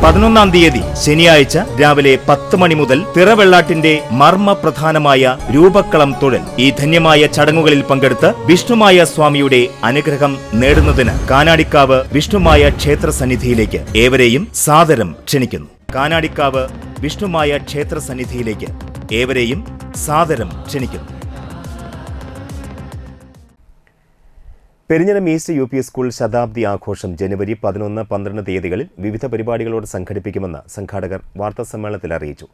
11-ാം തീയതി ശനിയാഴ്ച രാവിലെ 10 മണി മുതൽ തിറവെള്ളാട്ടിന്റെ മർമ്മപ്രധാനമായ രൂപക്കളം തൊഴൽ. ഈ ധന്യമായ ചടങ്ങുകളിൽ പങ്കെടുത്ത് വിഷ്ണുമായ സ്വാമിയുടെ അനുഗ്രഹം നേടുന്നതിന് കാനാടിക്കാവ് വിഷ്ണുമായ ക്ഷേത്ര സന്നിധിയിലേക്ക് ഏവരെയും സാദരം ക്ഷണിക്കുന്നു. കാനാടിക്കാവ് വിഷ്ണുമായ ക്ഷേത്ര സന്നിധിയിലേക്ക് ഏവരെയും സാദരം ക്ഷണിക്കുന്നു. Perinjanam east UP. സ്കൂൾ ശതാബ്ദി ആഘോഷം ജനുവരി 11, 12 തീയതികളിൽ വിവിധ പരിപാടികളോട് സംഘടിപ്പിക്കുമെന്ന് സംഘാടകർ വാർത്താസമ്മേളനത്തിൽ അറിയിച്ചു.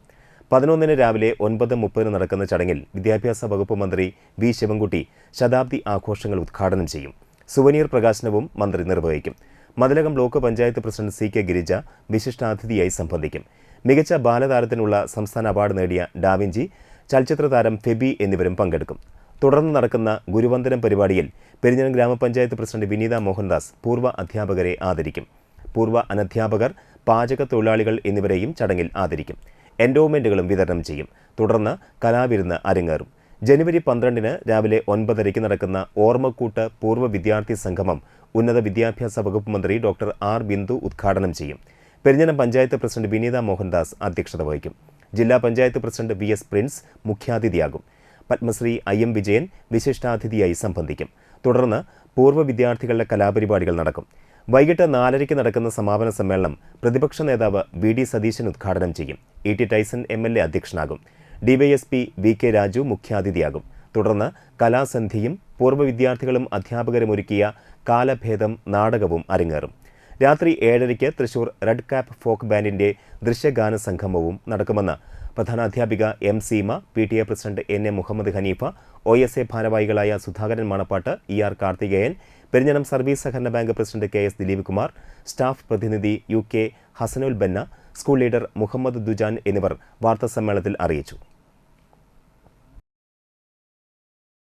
11-ന് രാവിലെ 9:30 നടക്കുന്ന ചടങ്ങിൽ വിദ്യാഭ്യാസ വകുപ്പ് മന്ത്രി വി. ശിവൻകുട്ടി ശതാബ്ദി ആഘോഷങ്ങൾ ഉദ്ഘാടനം ചെയ്യും. സുവനീർ പ്രകാശനവും മന്ത്രി നിർവഹിക്കും. Mathilakam block panchayat president C. K. Girija വിശിഷ്ടാതിഥിയായി സംബന്ധിക്കും. മികച്ച ബാലതാരത്തിനുള്ള സംസ്ഥാന അവാർഡ് നേടിയ ഡാവിഞ്ചി, ചലച്ചിത്ര താരം ഫെബി എന്നിവരും പങ്കെടുക്കും. തുടർന്ന് നടക്കുന്ന ഗുരുവന്ദനം പരിപാടിയിൽ പെരിഞ്ഞനം ഗ്രാമപഞ്ചായത്ത് പ്രസിഡന്റ് വിനീത മോഹൻദാസ് പൂർവ്വ അധ്യാപകരെ ആദരിക്കും. പൂർവ്വ അനധ്യാപകർ, പാചക തൊഴിലാളികൾ എന്നിവരെയും ചടങ്ങിൽ ആദരിക്കും. എൻഡോമെന്റുകളും വിതരണം ചെയ്യും. തുടർന്ന് കലാവിരുന്ന് അരങ്ങേറും. ജനുവരി 12-ന് രാവിലെ 9:30 നടക്കുന്ന ഓർമ്മക്കൂട്ട് പൂർവ്വ വിദ്യാർത്ഥി സംഗമം ഉന്നത വിദ്യാഭ്യാസ വകുപ്പ് മന്ത്രി ഡോക്ടർ ആർ. ബിന്ദു ഉദ്ഘാടനം ചെയ്യും. പെരിഞ്ഞനം പഞ്ചായത്ത് പ്രസിഡന്റ് വിനീത മോഹൻദാസ് അധ്യക്ഷത വഹിക്കും. ജില്ലാ panchayat president V. S. Prince മുഖ്യാതിഥിയാകും. പത്മശ്രീ IM വിജയൻ വിശിഷ്ടാതിഥിയായി സംബന്ധിക്കും. തുടർന്ന് പൂർവ്വ വിദ്യാർത്ഥികളുടെ കലാപരിപാടികൾ നടക്കും. വൈകിട്ട് 4:30 നടക്കുന്ന സമാപന സമ്മേളനം പ്രതിപക്ഷ നേതാവ് VD സതീശൻ ഉദ്ഘാടനം ചെയ്യും. ET Tyson MLA അധ്യക്ഷനാകും. DYSP VK Raju മുഖ്യാതിഥിയാകും. തുടർന്ന് കലാസന്ധിയും പൂർവ്വ വിദ്യാർത്ഥികളും അധ്യാപകരും ഒരുക്കിയ കാലഭേദം നാടകവും അരങ്ങേറും. രാത്രി 7:30 തൃശൂർ റെഡ് ക്യാപ്പ് ഫോക്ക് ബാൻഡിന്റെ ദൃശ്യഗാന സംഗമവും നടക്കുമെന്ന് പ്രധാനാധ്യാപിക M. Seema, PTA president NA Muhammad Hanifa, OSA ഭാരവാഹികളായ സുധാകരൻ മണപ്പാട്ട്, ER കാർത്തികേയൻ, പെരിഞ്ഞനം സർവീസ് സഹകരണ bank president KS Dileep Kumar, staff പ്രതിനിധി UK Hasanul Banna, school leader Muhammad Dujan എന്നിവർ വാർത്താസമ്മേളനത്തിൽ അറിയിച്ചു.